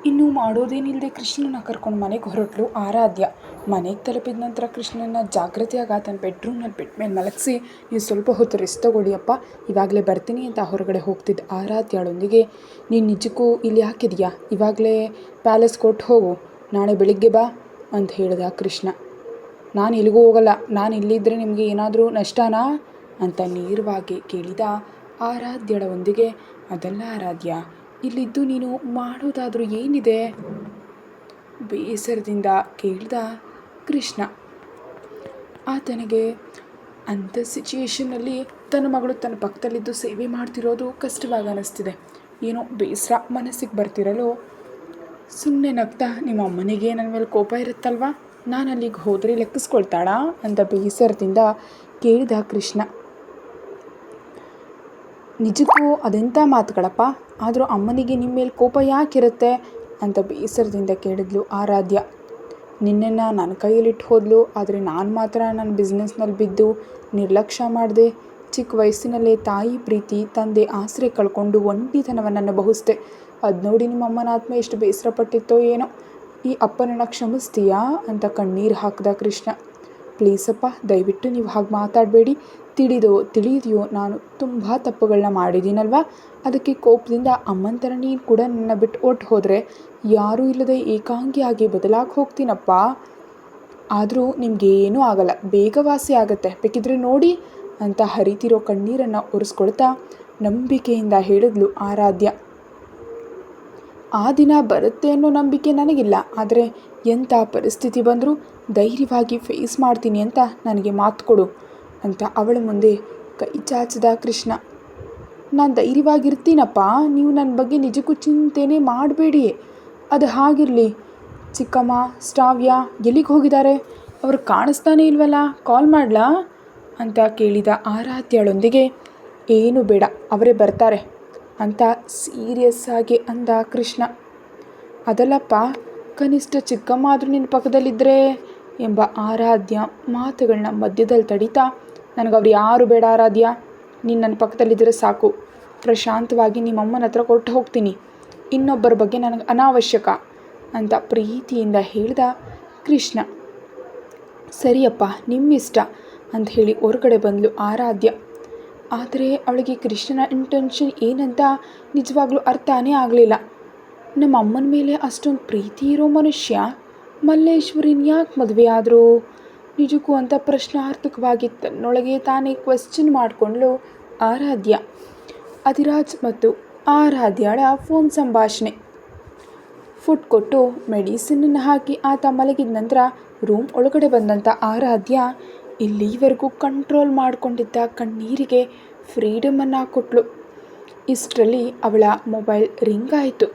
ಇನ್ನು ಮಾಡೋದೇನಿಲ್ಲದೆ ಕೃಷ್ಣನ ಕರ್ಕೊಂಡು ಮನೆಗೆ ಹೊರಟಳು ಆರಾಧ್ಯ. ಮನೆಗೆ ತಲುಪಿದ ನಂತರ ಕೃಷ್ಣನ ಜಾಗ್ರತೆಯಾಗಿ ಆತನ ಬೆಡ್ರೂಮ್ನಲ್ಲಿ ಬೆಡ್ ಮೇಲೆ ಮಲಗಿಸಿ, ನೀವು ಸ್ವಲ್ಪ ಹೊತ್ತು ರೆಸ್ಟ್ ತೊಗೊಳ್ಳಿಯಪ್ಪ, ಇವಾಗಲೇ ಬರ್ತೀನಿ ಅಂತ ಹೊರಗಡೆ ಹೋಗ್ತಿದ್ದ ಆರಾಧ್ಯಳೊಂದಿಗೆ, ನೀನು ನಿಜಕ್ಕೂ ಇಲ್ಲಿ ಹಾಕಿದೆಯಾ, ಇವಾಗಲೇ ಪ್ಯಾಲೇಸ್ ಕೊಟ್ಟು ಹೋಗು, ನಾಳೆ ಬೆಳಿಗ್ಗೆ ಬಾ ಅಂತ ಹೇಳಿದ ಕೃಷ್ಣ. ನಾನು ಎಲ್ಲಿಗೂ ಹೋಗಲ್ಲ, ನಾನು ಇಲ್ಲಿದ್ದರೆ ನಿಮಗೆ ಏನಾದರೂ ನಷ್ಟನಾ ಅಂತ ನೇರವಾಗಿ ಕೇಳಿದ ಆರಾಧ್ಯಳೊಂದಿಗೆ. ಅದಲ್ಲ ಆರಾಧ್ಯ, ಇಲ್ಲಿದ್ದು ನೀನು ಮಾಡೋದಾದರೂ ಏನಿದೆ ಬೇಸರದಿಂದ ಕೇಳಿದ ಕೃಷ್ಣ. ಆತನಿಗೆ ಅಂಥ ಸಿಚುಯೇಷನ್ನಲ್ಲಿ ತನ್ನ ಮಗಳು ತನ್ನ ಪಕ್ಕದಲ್ಲಿದ್ದು ಸೇವೆ ಮಾಡ್ತಿರೋದು ಕಷ್ಟವಾಗಿ ಅನ್ನಿಸ್ತಿದೆ. ಏನೋ ಬೇಸರ ಮನಸ್ಸಿಗೆ ಬರ್ತಿರಲು ಸುಮ್ಮನೆ ನಗ್ತಾ, ನಿಮ್ಮ ಅಮ್ಮನಿಗೆ ನನ್ನ ಮೇಲೆ ಕೋಪ ಇರುತ್ತಲ್ವ, ನಾನು ಅಲ್ಲಿಗೆ ಹೋದರೆ ಲೆಕ್ಕಿಸ್ಕೊಳ್ತಾಳಾ ಅಂತ ಬೇಸರದಿಂದ ಕೇಳಿದ ಕೃಷ್ಣ. ನಿಜಕ್ಕೂ ಅದೆಂಥ ಮಾತುಗಳಪ್ಪ, ಆದರೂ ಅಮ್ಮನಿಗೆ ನಿಮ್ಮ ಮೇಲೆ ಕೋಪ ಯಾಕಿರುತ್ತೆ ಅಂತ ಬೇಸರದಿಂದ ಕೇಳಿದ್ಲು ಆರಾಧ್ಯ. ನಿನ್ನನ್ನು ನನ್ನ ಕೈಯಲ್ಲಿಟ್ಟು ಹೋದ್ಲು, ಆದರೆ ನಾನು ಮಾತ್ರ ನನ್ನ ಬಿಸ್ನೆಸ್ನಲ್ಲಿ ಬಿದ್ದು ನಿರ್ಲಕ್ಷ್ಯ ಮಾಡಿದೆ. ಚಿಕ್ಕ ವಯಸ್ಸಿನಲ್ಲೇ ತಾಯಿ ಪ್ರೀತಿ, ತಂದೆ ಆಸರೆ ಕಳ್ಕೊಂಡು ಒಂಟಿತನವನ್ನು ಅನುಭವಿಸ್ದೆ. ಅದು ನೋಡಿ ನಿಮ್ಮ ಅಮ್ಮನ ಆತ್ಮ ಎಷ್ಟು ಬೇಸರ ಪಟ್ಟಿತ್ತೋ ಏನೋ. ಈ ಅಪ್ಪನನ್ನು ಕ್ಷಮಿಸ್ತೀಯಾ ಅಂತ ಕಣ್ಣೀರು ಹಾಕಿದ ಕೃಷ್ಣ. ಪ್ಲೀಸಪ್ಪ, ದಯವಿಟ್ಟು ನೀವು ಹಾಗೆ ಮಾತಾಡಬೇಡಿ. ತಿಳಿದೆಯೋ ನಾನು ತುಂಬ ತಪ್ಪುಗಳನ್ನ ಮಾಡಿದ್ದೀನಲ್ವ, ಅದಕ್ಕೆ ಕೋಪದಿಂದ ಅಮ್ಮನ ಥರ ನೀನು ಕೂಡ ನನ್ನ ಬಿಟ್ಟು ಹೊಟ್ಟು ಹೋದರೆ ಯಾರೂ ಇಲ್ಲದೆ ಏಕಾಂಗಿಯಾಗಿ ಬದಲಾಗಿ ಹೋಗ್ತೀನಪ್ಪ. ಆದರೂ ನಿಮಗೇನೂ ಆಗಲ್ಲ, ಬೇಗ ವಾಸಿ ಆಗುತ್ತೆ, ಬೇಕಿದ್ರೆ ನೋಡಿ ಅಂತ ಹರಿತಿರೋ ಕಣ್ಣೀರನ್ನು ಒರೆಸ್ಕೊಳ್ತಾ ನಂಬಿಕೆಯಿಂದ ಹೇಳಿದ್ಲು ಆರಾಧ್ಯ. ಆ ದಿನ ಬರುತ್ತೆ ಅನ್ನೋ ನಂಬಿಕೆ ನನಗಿಲ್ಲ, ಆದರೆ ಎಂಥ ಪರಿಸ್ಥಿತಿ ಬಂದರೂ ಧೈರ್ಯವಾಗಿ ಫೇಸ್ ಮಾಡ್ತೀನಿ ಅಂತ ನನಗೆ ಮಾತು ಕೊಡು ಅಂತ ಅವಳ ಮುಂದೆ ಕೈ ಚಾಚಿದ ಕೃಷ್ಣ. ನಾನು ಧೈರ್ಯವಾಗಿರ್ತೀನಪ್ಪ, ನೀವು ನನ್ನ ಬಗ್ಗೆ ನಿಜಕ್ಕೂ ಚಿಂತೆನೇ ಮಾಡಬೇಡಿ. ಅದು ಹಾಗಿರಲಿ, ಚಿಕ್ಕಮ್ಮ ಶ್ರಾವ್ಯ ಎಲ್ಲಿಗೆ ಹೋಗಿದ್ದಾರೆ, ಅವರು ಕಾಣಿಸ್ತಾನೇ ಇಲ್ವಲ್ಲ, ಕಾಲ್ ಮಾಡಲಾ ಅಂತ ಕೇಳಿದ ಆರಾಧ್ಯಳೊಂದಿಗೆ. ಏನು ಬೇಡ, ಅವರೇ ಬರ್ತಾರೆ ಅಂತ ಸೀರಿಯಸ್ ಆಗಿ ಅಂದ ಕೃಷ್ಣ. ಅದಲ್ಲಪ್ಪ, ಕನಿಷ್ಠ ಚಿಕ್ಕಮ್ಮ ಆದರೂ ನಿನ್ನ ಪಕ್ಕದಲ್ಲಿದ್ದರೆ ಎಂಬ ಆರಾಧ್ಯ ಮಾತುಗಳನ್ನ ಮಧ್ಯದಲ್ಲಿ ತಡೀತಾ, ನನಗವ್ರು ಯಾರು ಬೇಡ ಆರಾಧ್ಯ, ನೀನು ನನ್ನ ಪಕ್ಕದಲ್ಲಿದ್ದರೆ ಸಾಕು, ಪ್ರಶಾಂತವಾಗಿ ನಿಮ್ಮಮ್ಮನ ಹತ್ರ ಕೊಟ್ಟು ಹೋಗ್ತೀನಿ, ಇನ್ನೊಬ್ಬರ ಬಗ್ಗೆ ನನಗೆ ಅನಾವಶ್ಯಕ ಅಂತ ಪ್ರೀತಿಯಿಂದ ಹೇಳಿದ ಕೃಷ್ಣ. ಸರಿಯಪ್ಪ, ನಿಮ್ಮಿಷ್ಟ ಅಂತ ಹೇಳಿ ಹೊರಗಡೆ ಬಂದಳು ಆರಾಧ್ಯ. ಆದರೆ ಅವಳಿಗೆ ಕೃಷ್ಣನ ಇಂಟೆನ್ಷನ್ ಏನಂತ ನಿಜವಾಗ್ಲೂ ಅರ್ಥನೇ ಆಗಲಿಲ್ಲ. ನಮ್ಮ ಅಮ್ಮನ ಮೇಲೆ ಅಷ್ಟೊಂದು ಪ್ರೀತಿ ಇರೋ ಮನುಷ್ಯ ಮಲ್ಲೇಶ್ವರಿನ ಯಾಕೆ ಮದುವೆ ಆದರೂ ನಿಜಕ್ಕೂ ಅಂತ ಪ್ರಶ್ನಾರ್ಥಕವಾಗಿ ತನ್ನೊಳಗೆ ತಾನೇ ಕ್ವೆಶ್ಚನ್ ಮಾಡಿಕೊಂಡ್ಳು ಆರಾಧ್ಯ. ಅಧಿರಾಜ್ ಮತ್ತು ಆರಾಧ್ಯಳ ಫೋನ್ ಸಂಭಾಷಣೆ. ಫುಡ್ ಕೊಟ್ಟು ಮೆಡಿಸಿನನ್ನು ಹಾಕಿ ಆತ ಮಲಗಿದ ನಂತರ ರೂಮ್ ಒಳಗಡೆ ಬಂದಂಥ ಆರಾಧ್ಯ ಇಲ್ಲಿವರೆಗೂ ಕಂಟ್ರೋಲ್ ಮಾಡಿಕೊಂಡಿದ್ದ ಕಣ್ಣೀರಿಗೆ ಫ್ರೀಡಮನ್ನು ಕೊಟ್ಟಳು. ಇಷ್ಟರಲ್ಲಿ ಅವಳ ಮೊಬೈಲ್ ರಿಂಗ್ ಆಯಿತು.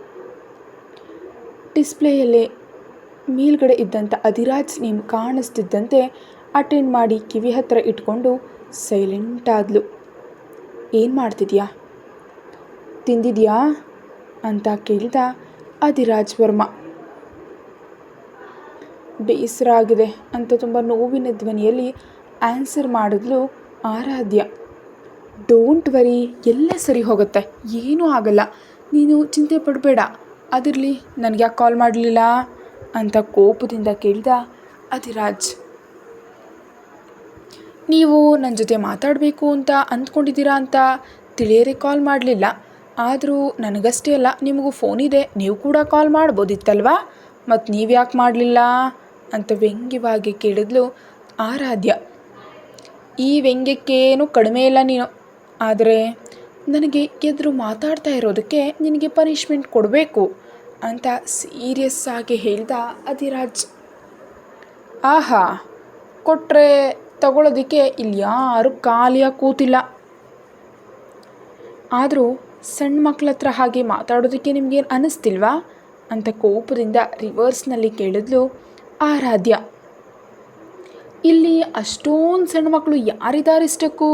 ಡಿಸ್ಪ್ಲೇಯಲ್ಲೇ ಮೇಲ್ಗಡೆ ಇದ್ದಂಥ ಅಧಿರಾಜ್ ನೇಮ್ ಕಾಣಿಸ್ತಿದ್ದಂತೆ ಅಟೆಂಡ್ ಮಾಡಿ ಕಿವಿ ಹತ್ತಿರ ಇಟ್ಕೊಂಡು ಸೈಲೆಂಟ್ ಆದ್ಲು. ಏನು ಮಾಡ್ತಿದ್ಯಾ, ತಿಂದಿದ್ಯಾ ಅಂತ ಕೇಳಿದ ಅಧಿರಾಜ್ ವರ್ಮ. ಬೇಸರ ಆಗಿದೆ ಅಂತ ತುಂಬ ನೋವಿನ ಧ್ವನಿಯಲ್ಲಿ ಆನ್ಸರ್ ಮಾಡಿದ್ಲು ಆರಾಧ್ಯ. ಡೋಂಟ್ ವರಿ, ಎಲ್ಲ ಸರಿ ಹೋಗುತ್ತೆ, ಏನೂ ಆಗಲ್ಲ, ನೀನು ಚಿಂತೆ ಪಡಬೇಡ. ಅದಿರಲಿ, ನನಗೆ ಯಾಕೆ ಕಾಲ್ ಮಾಡಲಿಲ್ಲ ಅಂತ ಕೋಪದಿಂದ ಕೇಳಿದ ಅಧಿರಾಜ್. ನೀವು ನನ್ನ ಜೊತೆ ಮಾತಾಡಬೇಕು ಅಂತ ಅಂದ್ಕೊಂಡಿದ್ದೀರಾ ಅಂತ ತಿಳಿಯರೆ ಕಾಲ್ ಮಾಡಲಿಲ್ಲ, ಆದರೂ ನನಗಷ್ಟೇ ಅಲ್ಲ, ನಿಮಗೂ ಫೋನ್ ಇದೆ, ನೀವು ಕೂಡ ಕಾಲ್ ಮಾಡ್ಬೋದಿತ್ತಲ್ವಾ, ಮತ್ತು ನೀವು ಯಾಕೆ ಮಾಡಲಿಲ್ಲ ಅಂತ ವ್ಯಂಗ್ಯವಾಗಿ ಕೇಳಿದ್ಲು ಆರಾಧ್ಯ. ಈ ವ್ಯಂಗ್ಯಕ್ಕೇನು ಕಡಿಮೆ ಇಲ್ಲ ನೀನು, ಆದರೆ ನನಗೆ ಎದುರು ಮಾತಾಡ್ತಾ ಇರೋದಕ್ಕೆ ನಿನಗೆ ಪನಿಷ್ಮೆಂಟ್ ಕೊಡಬೇಕು ಅಂತ ಸೀರಿಯಸ್ ಆಗಿ ಹೇಳ್ದ ಅಧಿರಾಜ್. ಆಹಾ, ಕೊಟ್ಟರೆ ತಗೊಳ್ಳೋದಕ್ಕೆ ಇಲ್ಲಿ ಯಾರೂ ಖಾಲಿಯಾಗಿ ಕೂತಿಲ್ಲ, ಆದರೂ ಸಣ್ಣ ಮಕ್ಕಳ ಹತ್ರ ಹಾಗೆ ಮಾತಾಡೋದಕ್ಕೆ ನಿಮಗೇನು ಅನ್ನಿಸ್ತಿಲ್ವಾ ಅಂತ ಕೋಪದಿಂದ ರಿವರ್ಸ್ನಲ್ಲಿ ಕೇಳಿದ್ಲು ಆರಾಧ್ಯ. ಇಲ್ಲಿ ಅಷ್ಟೊಂದು ಸಣ್ಣ ಮಕ್ಕಳು ಯಾರಿದ್ದಾರಿಷ್ಟಕ್ಕೂ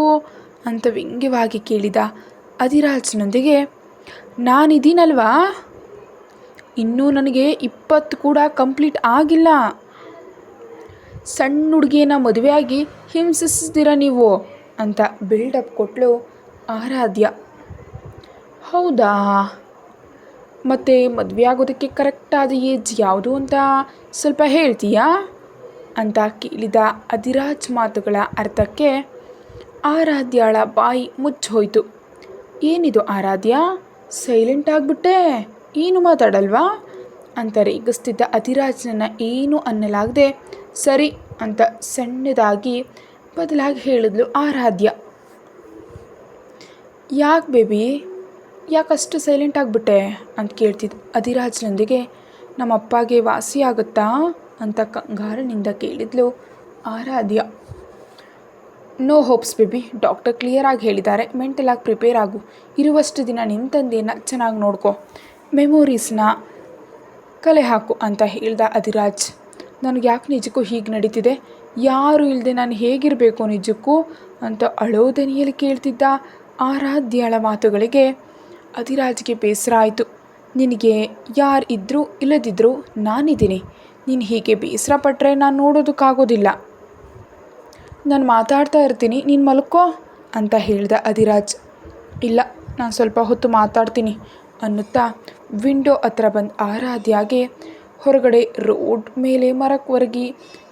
ಅಂತ ವ್ಯಂಗ್ಯವಾಗಿ ಕೇಳಿದ ಅಧಿರಾಜ್ನೊಂದಿಗೆ. ನಾನಿದ್ದೀನಲ್ವಾ, ಇನ್ನೂ ನನಗೆ 20 ಕೂಡ ಕಂಪ್ಲೀಟ್ ಆಗಿಲ್ಲ, ಸಣ್ಣ ಹುಡುಗಿನ ಮದುವೆಯಾಗಿ ಹಿಂಸಿಸ್ತೀರ ನೀವು ಅಂತ ಬಿಲ್ಡಪ್ ಕೊಟ್ಟಳು ಆರಾಧ್ಯ. ಹೌದಾ, ಮತ್ತು ಮದುವೆ ಆಗೋದಕ್ಕೆ ಕರೆಕ್ಟಾದ ಏಜ್ ಯಾವುದು ಅಂತ ಸ್ವಲ್ಪ ಹೇಳ್ತೀಯಾ ಅಂತ ಕೇಳಿದ ಅಧಿರಾಜ್ ಮಾತುಗಳ ಅರ್ಥಕ್ಕೆ ಆರಾಧ್ಯಳ ಬಾಯಿ ಮುಚ್ಚೋಯ್ತು. ಏನಿದು ಆರಾಧ್ಯ, ಸೈಲೆಂಟ್ ಆಗಿಬಿಟ್ಟೆ, ಏನು ಮಾತಾಡಲ್ವಾ ಅಂತ ರೇಗಿಸ್ತಿದ್ದ ಅಧಿರಾಜ್ನನ್ನು ಏನೂ ಅನ್ನಲಾಗದೆ ಸರಿ ಅಂತ ಸಣ್ಣದಾಗಿ ಬದಲಾಗಿ ಹೇಳಿದ್ಲು ಆರಾಧ್ಯ. ಯಾಕೆ ಬೇಬಿ, ಯಾಕಷ್ಟು ಸೈಲೆಂಟ್ ಆಗಿಬಿಟ್ಟೆ ಅಂತ ಕೇಳ್ತಿದ್ದು ಅಧಿರಾಜ್ನೊಂದಿಗೆ. ನಮ್ಮ ಅಪ್ಪಗೆ ವಾಸಿ ಆಗುತ್ತಾ ಅಂತ ಕಂಗಾರನಿಂದ ಕೇಳಿದ್ಲು ಆರಾಧ್ಯ. ನೋ ಹೋಪ್ಸ್ ಬೇಬಿ, ಡಾಕ್ಟರ್ ಕ್ಲಿಯರಾಗಿ ಹೇಳಿದ್ದಾರೆ, ಮೆಂಟಲಾಗಿ ಪ್ರಿಪೇರ್ ಆಗು, ಇರುವಷ್ಟು ದಿನ ನಿನ್ನ ತಂದೆಯನ್ನು ಚೆನ್ನಾಗಿ ನೋಡ್ಕೊ, ಮೆಮೊರೀಸ್ನ ಕಲೆ ಹಾಕು ಅಂತ ಹೇಳ್ದ ಅಧಿರಾಜ್. ನನಗೆ ಯಾಕೆ ನಿಜಕ್ಕೂ ಹೀಗೆ ನಡೀತಿದೆ, ಯಾರು ಇಲ್ಲದೆ ನಾನು ಹೇಗಿರಬೇಕು ನಿಜಕ್ಕೂ ಅಂತ ಅಳೋದನಿಯಲ್ಲಿ ಕೇಳ್ತಿದ್ದ ಆರಾಧ್ಯಳ ಮಾತುಗಳಿಗೆ ಅಧಿರಾಜ್ಗೆ ಬೇಸರ ಆಯಿತು. ನಿನಗೆ ಯಾರು ಇದ್ದರೂ ಇಲ್ಲದಿದ್ದರೂ ನಾನಿದ್ದೀನಿ, ನೀನು ಹೀಗೆ ಬೇಸರ ಪಟ್ಟರೆ ನಾನು ನೋಡೋದಕ್ಕಾಗೋದಿಲ್ಲ, ನಾನು ಮಾತಾಡ್ತಾ ಇರ್ತೀನಿ, ನೀನು ಮಲ್ಕೋ ಅಂತ ಹೇಳ್ದ ಅಧಿರಾಜ್. ಇಲ್ಲ, ನಾನು ಸ್ವಲ್ಪ ಹೊತ್ತು ಮಾತಾಡ್ತೀನಿ ಅನ್ನುತ್ತಾ ವಿಂಡೋ ಹತ್ರ ಬಂದು ಆರಾಧ್ಯಾಗೆ ಹೊರಗಡೆ ರೋಡ್ ಮೇಲೆ ಮರಕ್ಕೆ ಹೊರಗಿ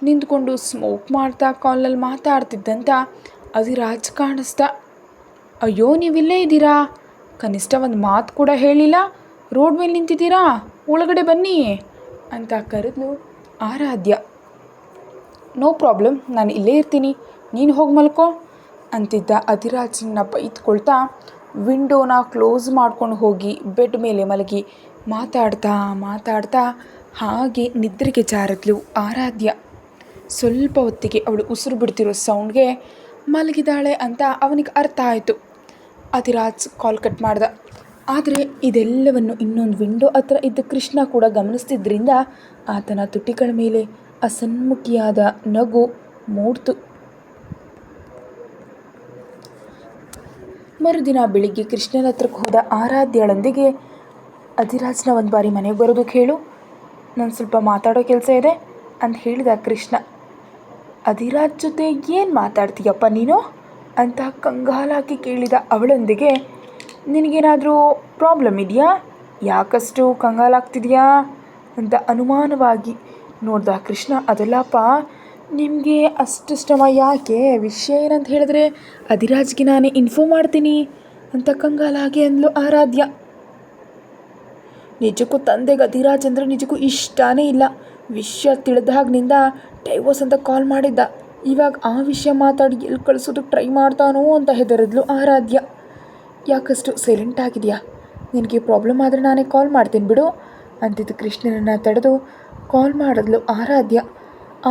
ನಿಂತ್ಕೊಂಡು ಸ್ಮೋಕ್ ಮಾಡ್ತಾ ಕಾಲಲ್ಲಿ ಮಾತಾಡ್ತಿದ್ದಂಥ ಅಧಿರಾಜ್ ಕಾಣಿಸ್ದ. ಅಯ್ಯೋ, ನೀವಿಲ್ಲೇ ಇದ್ದೀರಾ, ಕನಿಷ್ಠ ಒಂದು ಮಾತು ಕೂಡ ಹೇಳಿಲ್ಲ, ರೋಡ್ ಮೇಲೆ ನಿಂತಿದ್ದೀರಾ, ಒಳಗಡೆ ಬನ್ನಿ ಅಂತ ಕರೆದ್ಲು ಆರಾಧ್ಯ. ನೋ ಪ್ರಾಬ್ಲಮ್, ನಾನು ಇಲ್ಲೇ ಇರ್ತೀನಿ, ನೀನು ಹೋಗಿ ಮಲ್ಕೋ ಅಂತಿದ್ದ ಅಧಿರಾಜ್ನ ಬೈತ್ಕೊಳ್ತಾ ವಿಂಡೋನ ಕ್ಲೋಸ್ ಮಾಡ್ಕೊಂಡು ಹೋಗಿ ಬೆಡ್ ಮೇಲೆ ಮಲಗಿ ಮಾತಾಡ್ತಾ ಹಾಗೆ ನಿದ್ರೆಗೆ ಜಾರಿದ್ಲು ಆರಾಧ್ಯ. ಸ್ವಲ್ಪ ಹೊತ್ತಿಗೆ ಅವಳು ಉಸಿರು ಬಿಡ್ತಿರೋ ಸೌಂಡ್ಗೆ ಮಲಗಿದಾಳೆ ಅಂತ ಅವನಿಗೆ ಅರ್ಥ ಆಯಿತು. ಅಧಿರಾಜ್ ಕಾಲ್ ಕಟ್ ಮಾಡ್ದ. ಆದರೆ ಇದೆಲ್ಲವನ್ನು ಇನ್ನೊಂದು ವಿಂಡೋ ಹತ್ರ ಇದ್ದ ಕೃಷ್ಣ ಕೂಡ ಗಮನಿಸ್ತಿದ್ದರಿಂದ ಆತನ ತುಟಿಗಳ ಮೇಲೆ ಅಸನ್ಮುಖಿಯಾದ ನಗು ಮೂಡ್ತು. ಮರುದಿನ ಬೆಳಿಗ್ಗೆ ಕೃಷ್ಣನ ಹತ್ರಕ್ಕೆ ಹೋದ ಆರಾಧ್ಯಳೊಂದಿಗೆ ಅಧಿರಾಜ್ನ ಒಂದು ಬಾರಿ ಮನೆಗೆ ಬರೋದಕ್ಕೆ ಹೇಳು, ನಾನು ಸ್ವಲ್ಪ ಮಾತಾಡೋ ಕೆಲಸ ಇದೆ ಅಂತ ಹೇಳಿದ ಕೃಷ್ಣ. ಅಧಿರಾಜ್ ಜೊತೆ ಏನು ಮಾತಾಡ್ತೀಯಪ್ಪ ನೀನು ಅಂತ ಕಂಗಾಲಾಗಿ ಕೇಳಿದ ಅವಳೊಂದಿಗೆ, ನಿನಗೇನಾದರೂ ಪ್ರಾಬ್ಲಮ್ ಇದೆಯಾ, ಯಾಕಷ್ಟು ಕಂಗಾಲಾಗ್ತಿದೆಯಾ ಅಂತ ಅನುಮಾನವಾಗಿ ನೋಡ್ದ ಕೃಷ್ಣ. ಅದಲ್ಲಪ್ಪ, ನಿಮಗೆ ಅಷ್ಟು ಶ್ರಮ ಯಾಕೆ, ವಿಷಯ ಏನಂತ ಹೇಳಿದ್ರೆ ಅಧಿರಾಜ್ಗೆ ನಾನೇ ಇನ್ಫಾರ್ಮ್ ಮಾಡ್ತೀನಿ ಅಂತ ಕಂಗಾಲಾಗಿ ಅಂದ್ಲು ಆರಾಧ್ಯ. ನಿಜಕ್ಕೂ ತಂದೆಗೆ ಅಧಿರಾಜ್ ಅಂದರೆ ನಿಜಕ್ಕೂ ಇಷ್ಟನೇ ಇಲ್ಲ, ವಿಷಯ ತಿಳಿದಾಗಿನಿಂದ ಡೈವೋರ್ಸ್ ಅಂತ ಕಾಲ್ ಮಾಡಿದ್ದ, ಇವಾಗ ಆ ವಿಷಯ ಮಾತಾಡಿ ಎಲ್ಲಿ ಕಳಿಸೋದಕ್ಕೆ ಟ್ರೈ ಮಾಡ್ತಾನೋ ಅಂತ ಹೆದರಿದ್ಲು ಆರಾಧ್ಯ. ಯಾಕಷ್ಟು ಸೈಲೆಂಟ್ ಆಗಿದೆಯಾ, ನಿನಗೆ ಪ್ರಾಬ್ಲಮ್ ಆದರೆ ನಾನೇ ಕಾಲ್ ಮಾಡ್ತೀನಿ ಬಿಡು ಅಂತಿದ್ದು ಕೃಷ್ಣನನ್ನು ತಡೆದು ಕಾಲ್ ಮಾಡಿದ್ಲು ಆರಾಧ್ಯ.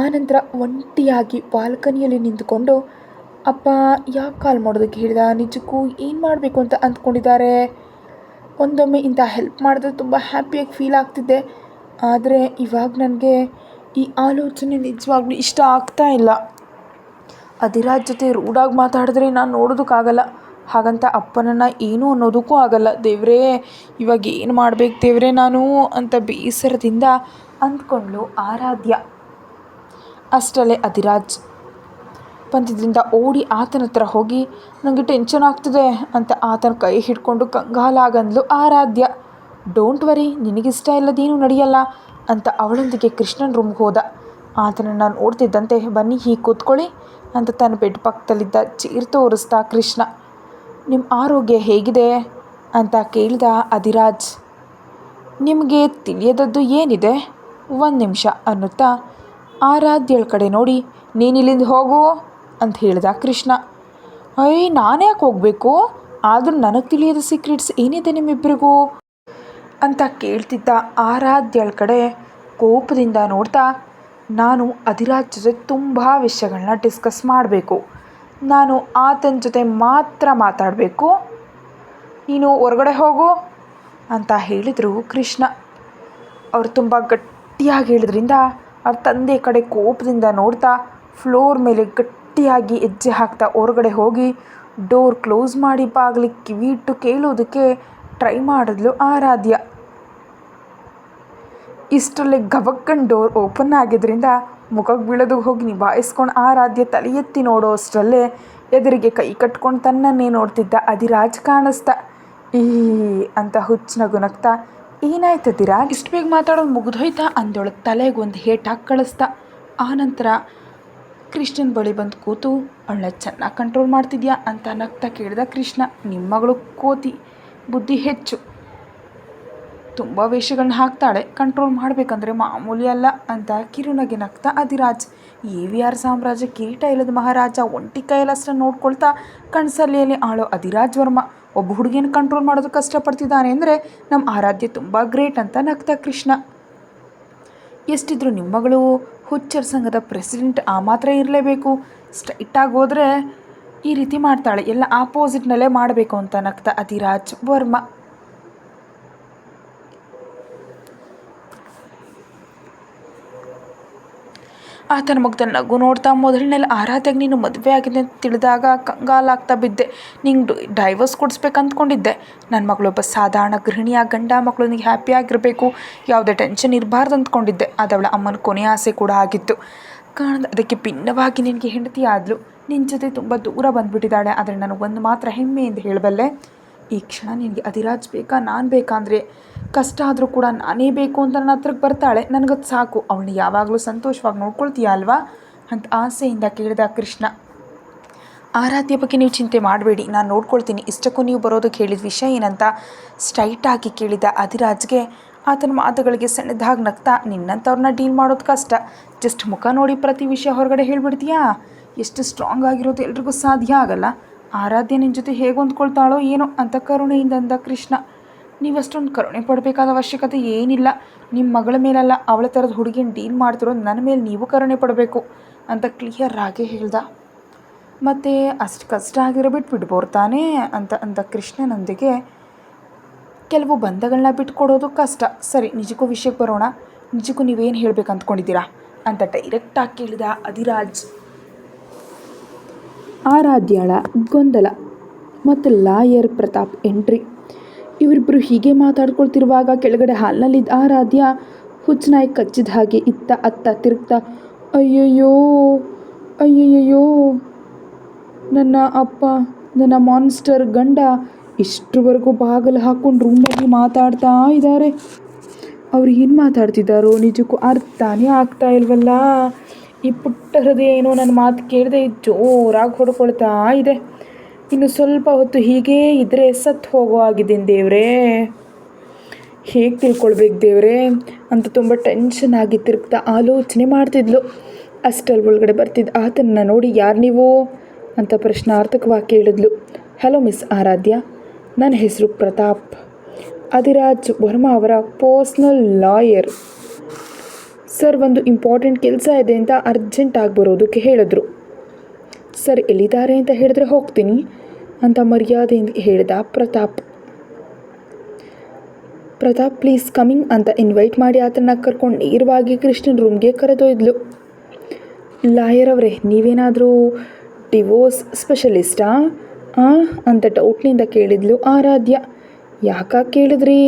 ಆನಂತರ ಒಂಟಿಯಾಗಿ ಬಾಲ್ಕನಿಯಲ್ಲಿ ನಿಂತುಕೊಂಡು ಅಪ್ಪ ಯಾಕೆ ಕಾಲ್ ಮಾಡೋದಕ್ಕೆ ಹೇಳಿದ, ನಿಜಕ್ಕೂ ಏನು ಮಾಡಬೇಕು ಅಂತ ಅಂದ್ಕೊಂಡಿದ್ದಾರೆ, ಒಂದೊಮ್ಮೆ ಇಂಥ ಹೆಲ್ಪ್ ಮಾಡಿದ್ರೆ ತುಂಬ ಹ್ಯಾಪಿಯಾಗಿ ಫೀಲ್ ಆಗ್ತಿದ್ದೆ, ಆದರೆ ಇವಾಗ ನನಗೆ ಈ ಆಲೋಚನೆ ನಿಜವಾಗ್ಲೂ ಇಷ್ಟ ಆಗ್ತಾ ಇಲ್ಲ. ಅಧಿರಾಜ್ ಜೊತೆ ರೂಢಾಗಿ ಮಾತಾಡಿದ್ರೆ ನಾನು ನೋಡೋದಕ್ಕಾಗಲ್ಲ, ಹಾಗಂತ ಅಪ್ಪನನ್ನು ಏನೂ ಅನ್ನೋದಕ್ಕೂ ಆಗಲ್ಲ. ದೇವ್ರೇ, ಇವಾಗ ಏನು ಮಾಡಬೇಕು ದೇವ್ರೇ ನಾನು ಅಂತ ಬೇಸರದಿಂದ ಅಂದ್ಕೊಂಡ್ಳು ಆರಾಧ್ಯ. ಅಷ್ಟರಲ್ಲೇ ಅಧಿರಾಜ್ ಬಂದಿದ್ದರಿಂದ ಓಡಿ ಆತನ ಹತ್ರ ಹೋಗಿ ನನಗೆ ಟೆನ್ಷನ್ ಆಗ್ತಿದೆ ಅಂತ ಆತನ ಕೈ ಹಿಡ್ಕೊಂಡು ಕಂಗಾಲಾಗಂದ್ಲು ಆರಾಧ್ಯ. ಡೋಂಟ್ ವರಿ, ನಿನಗಿಷ್ಟ ಇಲ್ಲದೇನು ನಡೆಯಲ್ಲ ಅಂತ ಅವಳೊಂದಿಗೆ ಕೃಷ್ಣನ ರೂಮ್ಗೆ ಹೋದ. ಆತನನ್ನು ನೋಡ್ತಿದ್ದಂತೆ ಬನ್ನಿ ಹೀಗೆ ಕೂತ್ಕೊಳ್ಳಿ ಅಂತ ತನ್ನ ಬೆಡ್ ಪಕ್ಕದಲ್ಲಿದ್ದ ಚೇರ್ ತೋರಿಸ್ತಾ ಕೃಷ್ಣ. ನಿಮ್ಮ ಆರೋಗ್ಯ ಹೇಗಿದೆ ಅಂತ ಕೇಳಿದ ಅಧಿರಾಜ್. ನಿಮಗೆ ತಿಳಿಯದದ್ದು ಏನಿದೆ, ಒಂದು ನಿಮಿಷ ಅನ್ನುತ್ತಾ ಆರಾಧ್ಯಳ ಕಡೆ ನೋಡಿ ನೀನಿಲ್ಲಿಂದ ಹೋಗು ಅಂತ ಹೇಳ್ದ ಕೃಷ್ಣ. ಅಯ್ಯ, ನಾನೇ ಯಾಕೆ ಹೋಗಬೇಕು, ಆದರೂ ನನಗೆ ತಿಳಿಯದ ಸೀಕ್ರೆಟ್ಸ್ ಏನಿದೆ ನಿಮ್ಮಿಬ್ಬರಿಗೂ ಅಂತ ಕೇಳ್ತಿದ್ದ ಆರಾಧ್ಯಳ ಕಡೆ ಕೋಪದಿಂದ ನೋಡ್ತಾ, ನಾನು ಅಧಿರಾಜ್ ಜೊತೆ ತುಂಬ ವಿಷಯಗಳನ್ನ ಡಿಸ್ಕಸ್ ಮಾಡಬೇಕು, ನಾನು ಆತನ ಜೊತೆ ಮಾತ್ರ ಮಾತಾಡಬೇಕು, ನೀನು ಹೊರಗಡೆ ಹೋಗು ಅಂತ ಹೇಳಿದರು ಕೃಷ್ಣ. ಅವರು ತುಂಬ ಗಟ್ಟಿಯಾಗಿ ಹೇಳಿದ್ರಿಂದ ಅವ್ರ ತಂದೆ ಕಡೆ ಕೋಪದಿಂದ ನೋಡ್ತಾ ಫ್ಲೋರ್ ಮೇಲೆ ಗಟ್ಟಿಯಾಗಿ ಹೆಜ್ಜೆ ಹಾಕ್ತಾ ಹೊರಗಡೆ ಹೋಗಿ ಡೋರ್ ಕ್ಲೋಸ್ ಮಾಡಿ ಬಾಗಿಲಿಗೆ ಕಿವಿ ಇಟ್ಟು ಕೇಳೋದಕ್ಕೆ ಟ್ರೈ ಮಾಡಿದ್ಲು ಆರಾಧ್ಯ. ಇಷ್ಟರಲ್ಲೇ ಗಬಕ್ಕನ್ ಡೋರ್ ಓಪನ್ ಆಗಿದ್ದರಿಂದ ಮುಖಕ್ಕೆ ಬೀಳೋದಕ್ಕೆ ಹೋಗಿ ನಿಭಾಯಿಸ್ಕೊಂಡು ಆರಾಧ್ಯ ತಲೆ ಎತ್ತಿ ನೋಡೋ ಅಷ್ಟರಲ್ಲೇ ಎದುರಿಗೆ ಕೈ ಕಟ್ಕೊಂಡು ತನ್ನನ್ನೇ ನೋಡ್ತಿದ್ದ ಅಧಿರಾಜ್ ಕಾಣಿಸ್ತಾ. ಈ ಅಂತ ಹುಚ್ಚು ನಗು ನಗ್ತಾ, ಏನಾಯ್ತು ದಿರಾಜ್, ಇಷ್ಟು ಬೇಗ ಮಾತಾಡೋದು ಮುಗಿದೋಯ್ತಾ ಅಂದೊಳಗೆ ತಲೆಗೆ ಒಂದು ಹೇಟಾಗಿ ಕಳಿಸ್ತಾ. ಆನಂತರ ಕೃಷ್ಣನ ಬಳಿ ಬಂದು ಕೂತು ಅವಳನ್ನ ಚೆನ್ನಾಗಿ ಕಂಟ್ರೋಲ್ ಮಾಡ್ತಿದ್ಯಾ ಅಂತ ನಗ್ತಾ ಕೇಳಿದ ಕೃಷ್ಣ. ನಿಮ್ಮ ಮಗಳು ಕೋತಿ, ಬುದ್ಧಿ ಹೆಚ್ಚು, ತುಂಬ ವೇಷಗಳನ್ನ ಹಾಕ್ತಾಳೆ, ಕಂಟ್ರೋಲ್ ಮಾಡಬೇಕಂದ್ರೆ ಮಾಮೂಲಿ ಅಲ್ಲ ಅಂತ ಕಿರುನಗೆ ನಗ್ತಾ ಅಧಿರಾಜ್. AVR ಸಾಮ್ರಾಜ್ಯ ಕಿರೀಟ ಇಲ್ಲದ ಮಹಾರಾಜ ಒಂಟಿ ಕೈಯಲ್ಲಷ್ಟನ್ನು ನೋಡ್ಕೊಳ್ತಾ ಕಣ್ಸಲ್ಲಿಯಲ್ಲಿ ಆಳೋ ಅಧಿರಾಜ್ ವರ್ಮ ಒಬ್ಬ ಹುಡುಗಿನ ಕಂಟ್ರೋಲ್ ಮಾಡೋದು ಕಷ್ಟಪಡ್ತಿದ್ದಾನೆ ಅಂದರೆ ನಮ್ಮ ಆರಾಧ್ಯ ತುಂಬ ಗ್ರೇಟ್ ಅಂತ ನಗ್ತಾ ಕೃಷ್ಣ. ಎಷ್ಟಿದ್ರು ನಿಮ್ಮ ಮಗಳು ಹುಚ್ಚರ ಸಂಘದ ಪ್ರೆಸಿಡೆಂಟ್, ಆ ಮಾತ್ರ ಇರಲೇಬೇಕು. ಸ್ಟ್ರೈಟಾಗಿ ಹೋದರೆ ಈ ರೀತಿ ಮಾಡ್ತಾಳೆ, ಎಲ್ಲ ಆಪೋಸಿಟ್ನಲ್ಲೇ ಮಾಡಬೇಕು ಅಂತ ನಗ್ತಾ ಅಧಿರಾಜ್ ವರ್ಮ. ಆತನ ಮುಗ್ದ ನಗು ನೋಡ್ತಾ, ಮೊದಲನೇಲಿ ಆರಾಧ್ಯಾಗ ನೀನು ಮದುವೆ ಆಗಿದೆ ಅಂತ ತಿಳಿದಾಗ ಕಂಗಾಲಾಗ್ತಾ ಬಿದ್ದೆ. ನಿಂಗೆ ಡೈವರ್ಸ್ ಕೊಡಿಸ್ಬೇಕು ಅಂದ್ಕೊಂಡಿದ್ದೆ. ನನ್ನ ಮಗಳೊಬ್ಬ ಸಾಧಾರಣ ಗೃಹಿಣಿಯಾಗಿ ಗಂಡ ಮಕ್ಕಳೊಂದಿಗೆ ಹ್ಯಾಪಿಯಾಗಿರಬೇಕು, ಯಾವುದೇ ಟೆನ್ಷನ್ ಇರಬಾರ್ದು ಅಂದ್ಕೊಂಡಿದ್ದೆ. ಅದವಳ ಅಮ್ಮನ ಕೊನೆಯ ಆಸೆ ಕೂಡ ಆಗಿತ್ತು. ಕಾಣದ ಅದಕ್ಕೆ ಭಿನ್ನವಾಗಿ ನಿನಗೆ ಹೆಂಡತಿ ಆದಳು, ನಿನ್ನ ಜೊತೆ ತುಂಬ ದೂರ ಬಂದುಬಿಟ್ಟಿದ್ದಾಳೆ. ಆದರೆ ನನಗೊಂದು ಮಾತ್ರ ಹೆಮ್ಮೆಯಿಂದ ಹೇಳಬಲ್ಲೆ, ಈ ಕ್ಷಣ ನಿನಗೆ ಅಧಿರಾಜ್ ಬೇಕಾ ನಾನು ಬೇಕಾ ಅಂದರೆ ಕಷ್ಟ ಆದರೂ ಕೂಡ ನಾನೇ ಬೇಕು ಅಂತ ನನ್ನ ಹತ್ರಕ್ಕೆ ಬರ್ತಾಳೆ. ನನಗದು ಸಾಕು. ಅವಳನ್ನ ಯಾವಾಗಲೂ ಸಂತೋಷವಾಗಿ ನೋಡ್ಕೊಳ್ತೀಯ ಅಲ್ವಾ ಅಂತ ಆಸೆಯಿಂದ ಕೇಳಿದ ಕೃಷ್ಣ. ಆರಾಧ್ಯ ಬಗ್ಗೆ ನೀವು ಚಿಂತೆ ಮಾಡಬೇಡಿ, ನಾನು ನೋಡ್ಕೊಳ್ತೀನಿ. ಇಷ್ಟಕ್ಕೂ ನೀವು ಬರೋದಕ್ಕೆ ಹೇಳಿದ ವಿಷಯ ಏನಂತ ಸ್ಟ್ರೈಟಾಗಿ ಕೇಳಿದ ಅಧಿರಾಜ್ಗೆ ಆತನ ಮಾತುಗಳಿಗೆ ಸಣ್ಣದಾಗಿ ನಗ್ತಾ, ನಿನ್ನಂಥವ್ರನ್ನ ಡೀಲ್ ಮಾಡೋದು ಕಷ್ಟ. ಜಸ್ಟ್ ಮುಖ ನೋಡಿ ಪ್ರತಿ ವಿಷಯ ಹೊರಗಡೆ ಹೇಳಿಬಿಡ್ತೀಯಾ? ಎಷ್ಟು ಸ್ಟ್ರಾಂಗ್ ಆಗಿರೋದು ಎಲ್ರಿಗೂ ಸಾಧ್ಯ ಆಗಲ್ಲ. ಆರಾಧ್ಯ ನಿನ್ನ ಜೊತೆ ಹೇಗೆ ಹೊಂದ್ಕೊಳ್ತಾಳೋ ಏನೋ ಅಂತ ಕರುಣೆಯಿಂದ ಅಂದ ಕೃಷ್ಣ. ನೀವಷ್ಟೊಂದು ಕರುಣೆ ಪಡಬೇಕಾದ ಅವಶ್ಯಕತೆ ಏನಿಲ್ಲ. ನಿಮ್ಮ ಮಗಳ ಮೇಲಲ್ಲ, ಅವಳ ಥರದ ಹುಡುಗಿನ ಡೀಲ್ ಮಾಡ್ತಿರೋದು ನನ್ನ ಮೇಲೆ ನೀವು ಕರುಣೆ ಪಡಬೇಕು ಅಂತ ಕ್ಲಿಯರ್ ಆಗಿ ಹೇಳ್ದ. ಮತ್ತು ಅಷ್ಟು ಕಷ್ಟ ಆಗಿರೋ ಬಿಟ್ಬಿಡ್ಬೋದು ತಾನೇ ಅಂತ ಕೃಷ್ಣನೊಂದಿಗೆ ಕೆಲವು ಬಂಧಗಳನ್ನ ಬಿಟ್ಕೊಡೋದು ಕಷ್ಟ. ಸರಿ, ನಿಜಕ್ಕೂ ವಿಷಯಕ್ಕೆ ಬರೋಣ. ನಿಜಕ್ಕೂ ನೀವೇನು ಹೇಳ್ಬೇಕು ಅಂದ್ಕೊಂಡಿದ್ದೀರಾ ಅಂತ ಡೈರೆಕ್ಟಾಗಿ ಕೇಳಿದ ಅಧಿರಾಜ್. ಆರಾಧ್ಯಳ ಗೊಂದಲ ಮತ್ತು ಲಾಯರ್ ಪ್ರತಾಪ್ ಎಂಟ್ರಿ. ಇವರಿಬ್ಬರು ಹೀಗೆ ಮಾತಾಡ್ಕೊಳ್ತಿರುವಾಗ ಕೆಳಗಡೆ ಹಾಲ್ನಲ್ಲಿದ್ದ ಆರಾಧ್ಯ ಹುಚ್ಚನಾಯಿ ಕಚ್ಚಿದ ಹಾಗೆ ಅತ್ತ ತಿರುಗ್ತಾ, ಅಯ್ಯಯ್ಯೋ ಅಯ್ಯಯ್ಯೋ ನನ್ನ ಅಪ್ಪ, ನನ್ನ ಮಾನ್ಸ್ಟರ್ ಗಂಡ ಇಷ್ಟರವರೆಗೂ ಬಾಗಿಲು ಹಾಕ್ಕೊಂಡು ರೂಮಲ್ಲಿ ಮಾತಾಡ್ತಾ ಇದ್ದಾರೆ. ಅವ್ರು ಏನು ಮಾತಾಡ್ತಿದ್ದಾರೋ ನಿಜಕ್ಕೂ ಅರ್ಥನೇ ಆಗ್ತಾ ಇಲ್ವಲ್ಲ. ಈ ಪುಟ್ಟ ಹೃದಯ ಏನೋ ನನ್ನ ಮಾತು ಕೇಳದೆ ಜೋರಾಗಿ ಹೊಡ್ಕೊಳ್ತಾ ಇದೆ. ಇನ್ನು ಸ್ವಲ್ಪ ಹೊತ್ತು ಹೀಗೇ ಇದ್ದರೆ ಸತ್ತು ಹೋಗೋ ಆಗಿದ್ದೀನಿ ದೇವ್ರೇ, ಹೇಗೆ ತಿಳ್ಕೊಳ್ಬೇಕು ದೇವ್ರೇ ಅಂತ ತುಂಬ ಟೆನ್ಷನ್ ಆಗಿ ತಿರುಗ್ತಾ ಆಲೋಚನೆ ಮಾಡ್ತಿದ್ಲು. ಅಷ್ಟಲ್ಲಿ ಒಳಗಡೆ ಬರ್ತಿದ್ದ ಆತನನ್ನ ನೋಡಿ, ಯಾರು ನೀವು ಅಂತ ಪ್ರಶ್ನಾರ್ಥಕವಾಗಿ ಕೇಳಿದ್ಲು. ಹಲೋ ಮಿಸ್ ಆರಾಧ್ಯ, ನನ್ನ ಹೆಸರು ಪ್ರತಾಪ್, ಅಧಿರಾಜ್ ವರ್ಮ ಅವರ ಪರ್ಸ್ನಲ್ ಲಾಯರ್. ಸರ್, ಒಂದು ಇಂಪಾರ್ಟೆಂಟ್ ಕೆಲಸ ಇದೆ ಅಂತ ಅರ್ಜೆಂಟಾಗಿ ಬರೋದಕ್ಕೆ ಹೇಳಿದ್ರು. ಸರ್ ಎಲ್ಲಿದ್ದಾರೆ ಅಂತ ಹೇಳಿದ್ರೆ ಹೋಗ್ತೀನಿ ಅಂತ ಮರ್ಯಾದೆಯಿಂದ ಹೇಳಿದ ಪ್ರತಾಪ್. ಪ್ಲೀಸ್ ಕಮಿಂಗ್ ಅಂತ ಇನ್ವೈಟ್ ಮಾಡಿ ಆತನ ಕರ್ಕೊಂಡು ನೇರವಾಗಿ ಕೃಷ್ಣನ ರೂಮ್ಗೆ ಕರೆದೊಯ್ದ್ಲು. ಲಾಯರ್ ಅವರೇ, ನೀವೇನಾದರೂ ಡಿವೋರ್ಸ್ ಸ್ಪೆಷಲಿಸ್ಟಾ ಅಂತ ಡೌಟ್ನಿಂದ ಕೇಳಿದ್ಲು ಆರಾಧ್ಯ. ಯಾಕಾಗಿ ಕೇಳಿದ್ರಿ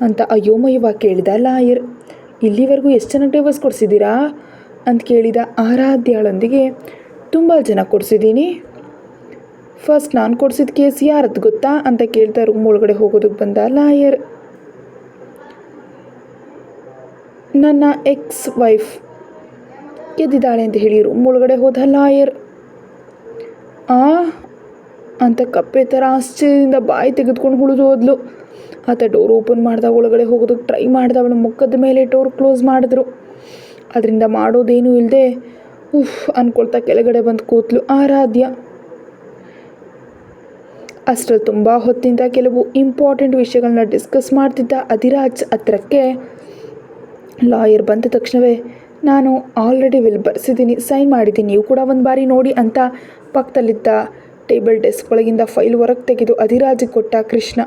ಅಂತ ಅಯೋಮಯವಾಗಿ ಕೇಳಿದ ಲಾಯರ್. ಇಲ್ಲಿವರೆಗೂ ಎಷ್ಟು ಜನಕ್ಕೆ ಡಿವೋರ್ಸ್ ಕೊಡಿಸಿದ್ದೀರಾ ಅಂತ ಕೇಳಿದ ಆರಾಧ್ಯಳೊಂದಿಗೆ. ತುಂಬ ಜನ ಕೊಡಿಸಿದ್ದೀನಿ. ಫಸ್ಟ್ ನಾನು ಕೊಡಿಸಿದ ಕೇಸ್ ಯಾರದ್ದು ಗೊತ್ತಾ ಅಂತ ಕೇಳ್ತಾ ರೂಮ್ ಒಳಗಡೆ ಹೋಗೋದಕ್ಕೆ ಬಂದ ಲಾಯರ್. ನನ್ನ ಎಕ್ಸ್ ವೈಫ್ ಗೆದ್ದಿದ್ದಾಳೆ ಅಂತ ಹೇಳಿ ರೂಮ್ ಒಳಗಡೆ ಹೋದ ಲಾಯರ್. ಅಂತ ಕಪ್ಪೆ ಥರ ಆಶ್ಚರ್ಯದಿಂದ ಬಾಯಿ ತೆಗೆದುಕೊಂಡು ಉಳಿದು ಹೋದ್ಲು. ಆತ ಡೋರ್ ಓಪನ್ ಮಾಡಿದಾಗ ಒಳಗಡೆ ಹೋಗೋದಕ್ಕೆ ಟ್ರೈ ಮಾಡಿದ. ಅವಳ ಮುಖದ ಮೇಲೆ ಡೋರ್ ಕ್ಲೋಸ್ ಮಾಡಿದ್ರು. ಅದರಿಂದ ಮಾಡೋದೇನೂ ಇಲ್ಲದೆ ಅಂದ್ಕೊಳ್ತಾ ಕೆಳಗಡೆ ಬಂದು ಕೂತ್ಲು ಆರಾಧ್ಯ. ಅಷ್ಟರಲ್ಲಿ ತುಂಬ ಹೊತ್ತಿಂದ ಕೆಲವು ಇಂಪಾರ್ಟೆಂಟ್ ವಿಷಯಗಳನ್ನ ಡಿಸ್ಕಸ್ ಮಾಡ್ತಿದ್ದ ಅಧಿರಾಜ್ ಹತ್ರಕ್ಕೆ ಲಾಯರ್ ಬಂದ ತಕ್ಷಣವೇ, ನಾನು ಆಲ್ರೆಡಿ ವಿಲ್ ಬರೆಸಿದ್ದೀನಿ, ಸೈನ್ ಮಾಡಿದ್ದೀನಿ, ನೀವು ಕೂಡ ಒಂದು ಬಾರಿ ನೋಡಿ ಅಂತ ಪಕ್ಕದಲ್ಲಿದ್ದ ಟೇಬಲ್ ಡೆಸ್ಕ್ ಒಳಗಿಂದ ಫೈಲ್ ಹೊರಗೆ ತೆಗೆದು ಅಧಿರಾಜಿಗೆ ಕೊಟ್ಟ ಕೃಷ್ಣ.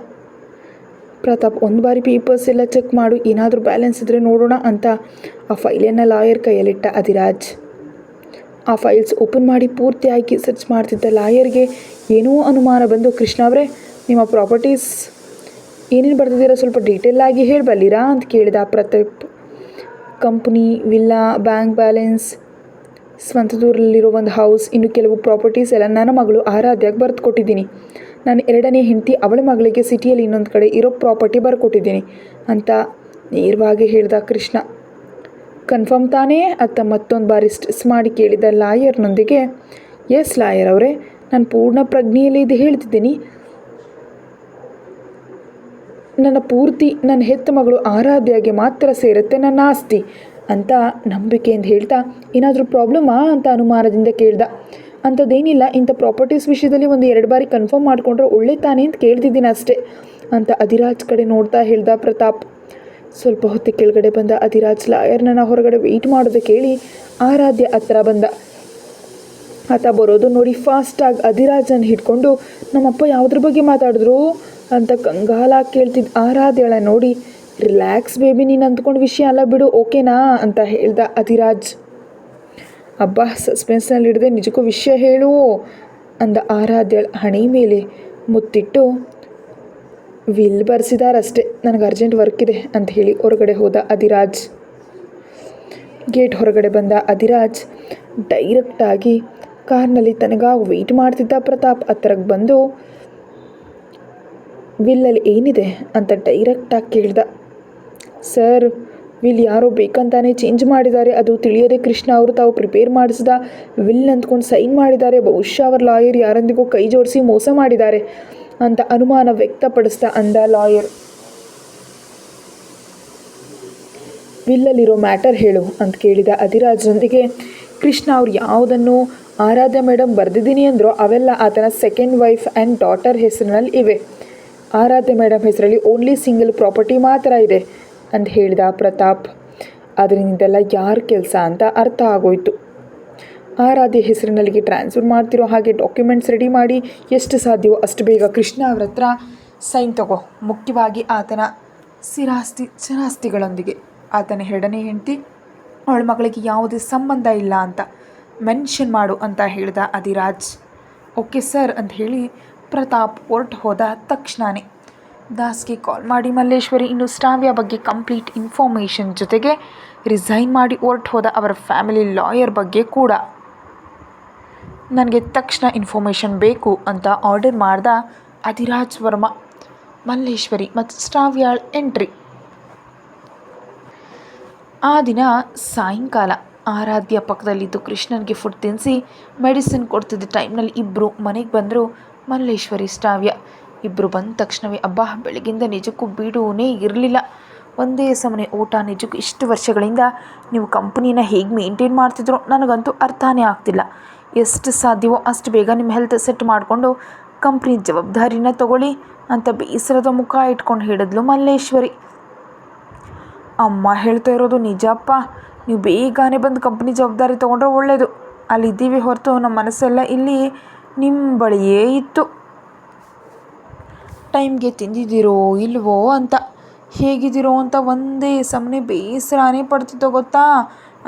ಪ್ರತಾಪ್, ಒಂದು ಬಾರಿ ಪೇಪರ್ಸ್ ಎಲ್ಲ ಚೆಕ್ ಮಾಡು, ಏನಾದರೂ ಬ್ಯಾಲೆನ್ಸ್ ಇದ್ದರೆ ನೋಡೋಣ ಅಂತ ಆ ಫೈಲನ್ನು ಲಾಯರ್ ಕೈಯಲ್ಲಿಟ್ಟ ಅಧಿರಾಜ್. ಆ ಫೈಲ್ಸ್ ಓಪನ್ ಮಾಡಿ ಪೂರ್ತಿಯಾಗಿ ಸರ್ಚ್ ಮಾಡ್ತಿದ್ದ ಲಾಯರ್ಗೆ ಏನೋ ಅನುಮಾನ ಬಂದು, ಕೃಷ್ಣ ಅವರೇ, ನಿಮ್ಮ ಪ್ರಾಪರ್ಟೀಸ್ ಏನೇನು ಬರ್ತಿದ್ದೀರಾ ಸ್ವಲ್ಪ ಡೀಟೇಲಾಗಿ ಹೇಳಬಲ್ಲಿರಾ ಅಂತ ಕೇಳಿದ Pratap. Company, villa, bank balance, ಸ್ವಂತದೂರಲ್ಲಿರೋ ಒಂದು ಹೌಸ್, ಇನ್ನು ಕೆಲವು ಪ್ರಾಪರ್ಟೀಸ್ ಎಲ್ಲ ನನ್ನ ಮಗಳು ಆರಾಧ್ಯಾಗಿ ಬರೆದು ಕೊಟ್ಟಿದ್ದೀನಿ. ನಾನು 2ನೇ ಹೆಂಡತಿ ಅವಳ ಮಗಳಿಗೆ ಸಿಟಿಯಲ್ಲಿ ಇನ್ನೊಂದು ಕಡೆ ಇರೋ ಪ್ರಾಪರ್ಟಿ ಬರ್ಕೊಟ್ಟಿದ್ದೀನಿ ಅಂತ ನೇರವಾಗಿ ಹೇಳ್ದ ಕೃಷ್ಣ. ಕನ್ಫರ್ಮ್ ತಾನೇ ಅಂತ ಮತ್ತೊಂದು ಬಾರಿ ಸ್ಟ್ರೆಸ್ ಮಾಡಿ ಕೇಳಿದ ಲಾಯರ್ನೊಂದಿಗೆ. ಎಸ್ ಲಾಯರ್ ಅವರೇ, ನಾನು ಪೂರ್ಣ ಪ್ರಜ್ಞೆಯಲ್ಲಿ ಇದು ಹೇಳ್ತಿದ್ದೀನಿ. ನನ್ನ ಹೆತ್ತ ಮಗಳು ಆರಾಧ್ಯಾಗೆ ಮಾತ್ರ ಸೇರುತ್ತೆ ನನ್ನ ಆಸ್ತಿ ಅಂತ ನಂಬಿಕೆಯಿಂದ ಹೇಳ್ತಾ, ಏನಾದರೂ ಪ್ರಾಬ್ಲಮಾ ಅಂತ ಅನುಮಾನದಿಂದ ಕೇಳ್ದ. ಅಂಥದ್ದೇನಿಲ್ಲ, ಇಂಥ ಪ್ರಾಪರ್ಟೀಸ್ ವಿಷಯದಲ್ಲಿ 1-2 ಬಾರಿ ಕನ್ಫರ್ಮ್ ಮಾಡಿಕೊಂಡ್ರೆ ಒಳ್ಳೆ ತಾನೇ ಅಂತ ಕೇಳ್ತಿದ್ದೀನಿ ಅಷ್ಟೇ ಅಂತ ಅಧಿರಾಜ್ ಕಡೆ ನೋಡ್ತಾ ಹೇಳ್ದ ಪ್ರತಾಪ್. ಸ್ವಲ್ಪ ಹೊತ್ತು ಕೆಳಗಡೆ ಬಂದ ಅಧಿರಾಜ್ ಲಾಯರ್ನ ಹೊರಗಡೆ ವೆಯ್ಟ್ ಮಾಡೋದು ಕೇಳಿ ಆರಾಧ್ಯ ಹತ್ರ ಬಂದ. ಆತ ಬರೋದು ನೋಡಿ ಫಾಸ್ಟಾಗಿ ಅಧಿರಾಜನ್ನು ಹಿಡ್ಕೊಂಡು, ನಮ್ಮಪ್ಪ ಯಾವುದ್ರ ಬಗ್ಗೆ ಮಾತಾಡಿದ್ರು ಅಂತ ಕಂಗಾಲಾಗಿ ಕೇಳ್ತಿದ್ದ ಆರಾಧ್ಯಳ ನೋಡಿ, ರಿಲ್ಯಾಕ್ಸ್ ಬೇಬಿ, ನೀನು ಅಂದ್ಕೊಂಡು ವಿಷಯ ಅಲ್ಲ ಬಿಡು, ಓಕೆನಾ ಅಂತ ಹೇಳ್ದ ಅಧಿರಾಜ್. ಅಬ್ಬಾ, ಸಸ್ಪೆನ್ಸ್ನಲ್ಲಿ ಹಿಡಿದೆ ನಿಜಕ್ಕೂ ವಿಷಯ ಹೇಳು ಅಂದ ಆರಾಧ್ಯಳ ಹಣೆ ಮೇಲೆ ಮುತ್ತಿಟ್ಟು. ವಿಲ್ ಬರ್ಸಿದಾರಷ್ಟೇ, ನನಗೆ ಅರ್ಜೆಂಟ್ ವರ್ಕ್ ಇದೆ ಅಂತ ಹೇಳಿ ಹೊರಗಡೆ ಹೋದ ಅಧಿರಾಜ್. ಗೇಟ್ ಹೊರಗಡೆ ಬಂದ ಅಧಿರಾಜ್ ಡೈರೆಕ್ಟಾಗಿ ಕಾರ್ನಲ್ಲಿ ತನಗಾಗಿ ವೆಯ್ಟ್ ಮಾಡ್ತಿದ್ದ ಪ್ರತಾಪ್ ಹತ್ರಕ್ಕೆ ಬಂದು, ವಿಲ್ಲಲ್ಲಿ ಏನಿದೆ ಅಂತ ಡೈರೆಕ್ಟಾಗಿ ಕೇಳ್ದ. ಸರ್, ವಿಲ್ ಯಾರೋ ಬೇಕಂತಾನೆ ಚೇಂಜ್ ಮಾಡಿದ್ದಾರೆ, ಅದು ತಿಳಿಯೋದೇ ಕೃಷ್ಣ ಅವರು ತಾವು ಪ್ರಿಪೇರ್ ಮಾಡಿಸಿದ ವಿಲ್ ಅಂದ್ಕೊಂಡು ಸೈನ್ ಮಾಡಿದ್ದಾರೆ. ಬಹುಶಃ ಅವರ ಲಾಯರ್ ಯಾರೊಂದಿಗೂ ಕೈ ಜೋಡಿಸಿ ಮೋಸ ಮಾಡಿದ್ದಾರೆ ಅಂತ ಅನುಮಾನ ವ್ಯಕ್ತಪಡಿಸ್ತಾ ಅಂದ ಲಾಯರ್. ವಿಲ್ಲಲ್ಲಿರೋ ಮ್ಯಾಟರ್ ಹೇಳು ಅಂತ ಕೇಳಿದ ಅಧಿರಾಜ್ನೊಂದಿಗೆ. ಕೃಷ್ಣ ಅವ್ರು ಯಾವುದನ್ನು ಆರಾಧ್ಯ ಮೇಡಮ್ ಬರೆದಿದ್ದೀನಿ ಅಂದ್ರೋ ಅವೆಲ್ಲ ಆತನ ಸೆಕೆಂಡ್ ವೈಫ್ ಆ್ಯಂಡ್ ಡಾಟರ್ ಹೆಸರಿನಲ್ಲಿ ಇವೆ. ಆರಾಧ್ಯ ಮೇಡಮ್ ಹೆಸರಲ್ಲಿ ಓನ್ಲಿ ಸಿಂಗಲ್ ಪ್ರಾಪರ್ಟಿ ಮಾತ್ರ ಇದೆ ಅಂತ ಹೇಳಿದ ಪ್ರತಾಪ್. ಅದರಿಂದೆಲ್ಲ ಯಾರ ಕೆಲಸ ಅಂತ ಅರ್ಥ ಆಗೋಯ್ತು. ಆರಾಧ್ಯ ಹೆಸರಿನಲ್ಲಿಗೆ ಟ್ರಾನ್ಸ್ಫರ್ ಮಾಡ್ತಿರೋ ಹಾಗೆ ಡಾಕ್ಯುಮೆಂಟ್ಸ್ ರೆಡಿ ಮಾಡಿ ಎಷ್ಟು ಸಾಧ್ಯವೋ ಅಷ್ಟು ಬೇಗ ಕೃಷ್ಣ ಅವ್ರ ಹತ್ರ ಸೈನ್ ತಗೋ. ಮುಖ್ಯವಾಗಿ ಆತನ ಚಿರಾಸ್ತಿಗಳೊಂದಿಗೆ ಆತನ 2ನೇ ಹೆಂಡತಿ ಅವಳ ಮಗಳಿಗೆ ಯಾವುದೇ ಸಂಬಂಧ ಇಲ್ಲ ಅಂತ ಮೆನ್ಷನ್ ಮಾಡು ಅಂತ ಹೇಳ್ದ ಅಧಿರಾಜ್. ಓಕೆ ಸರ್ ಅಂತ ಹೇಳಿ ಪ್ರತಾಪ್ ಹೊರಟು ಹೋದ ತಕ್ಷಣವೇ ದಾಸ್ಗೆ ಕಾಲ್ ಮಾಡಿ ಮಲ್ಲೇಶ್ವರಿ ಇನ್ನು ಶ್ರಾವ್ಯ ಬಗ್ಗೆ ಕಂಪ್ಲೀಟ್ ಇನ್ಫಾರ್ಮೇಷನ್ ಜೊತೆಗೆ ರಿಸೈನ್ ಮಾಡಿ ಹೊರಟು ಹೋದ ಅವರ ಫ್ಯಾಮಿಲಿ ಲಾಯರ್ ಬಗ್ಗೆ ಕೂಡ ನನಗೆ ತಕ್ಷಣ ಇನ್ಫಾರ್ಮೇಷನ್ ಬೇಕು ಅಂತ ಆರ್ಡರ್ ಮಾಡ್ದ ಅಧಿರಾಜ್ ವರ್ಮಾ. ಮಲ್ಲೇಶ್ವರಿ ಮತ್ತು ಶ್ರಾವ್ಯಾಳ್ ಎಂಟ್ರಿ. ಆ ದಿನ ಸಾಯಂಕಾಲ ಆರಾಧ್ಯ ಪಕ್ಕದಲ್ಲಿದ್ದು ಕೃಷ್ಣನ್ಗೆ ಫುಡ್ ತಿನ್ನಿಸಿ ಮೆಡಿಸಿನ್ ಕೊಡ್ತಿದ್ದ ಟೈಮ್ನಲ್ಲಿ ಇಬ್ಬರು ಮನೆಗೆ ಬಂದರು. ಮಲ್ಲೇಶ್ವರಿ, ಶ್ರಾವ್ಯ ಇಬ್ಬರು ಬಂದ ತಕ್ಷಣವೇ, ಅಬ್ಬಾ, ಬೆಳಗಿಂದ ನಿಜಕ್ಕೂ ಬಿಡುವೇ ಇರಲಿಲ್ಲ, ಒಂದೇ ಸಮನೆ ಊಟ. ನಿಜಕ್ಕೂ ಇಷ್ಟು ವರ್ಷಗಳಿಂದ ನೀವು ಕಂಪ್ನಿನ ಹೇಗೆ ಮೇಂಟೈನ್ ಮಾಡ್ತಿದ್ರೋ ನನಗಂತೂ ಅರ್ಥನೇ ಆಗ್ತಿಲ್ಲ. ಎಷ್ಟು ಸಾಧ್ಯವೋ ಅಷ್ಟು ಬೇಗ ನಿಮ್ಮ ಹೆಲ್ತ್ ಸೆಟ್ ಮಾಡಿಕೊಂಡು ಕಂಪ್ನಿ ಜವಾಬ್ದಾರಿನ ತಗೊಳ್ಳಿ ಅಂತ ಬೇಸರದ ಮುಖ ಇಟ್ಕೊಂಡು ಹೇಳಿದ್ಲು ಮಲ್ಲೇಶ್ವರಿ. ಅಮ್ಮ ಹೇಳ್ತಾ ಇರೋದು ನಿಜಪ್ಪ, ನೀವು ಬೇಗನೆ ಬಂದು ಕಂಪ್ನಿ ಜವಾಬ್ದಾರಿ ತೊಗೊಂಡ್ರೆ ಒಳ್ಳೆಯದು. ಅಲ್ಲಿದ್ದೀವಿ ಹೊರತು ನಮ್ಮ ಮನಸ್ಸೆಲ್ಲ ಇಲ್ಲಿ ನಿಮ್ಮ ಬಳಿಯೇ ಇತ್ತು. ಟೈಮ್ಗೆ ತಿಂದಿದ್ದೀರೋ ಇಲ್ವೋ ಅಂತ, ಹೇಗಿದ್ದೀರೋ ಅಂತ ಒಂದೇ ಸಮನೆ ಬೇಸರನೇ ಪಡ್ತಿದ್ದೋ ಗೊತ್ತಾ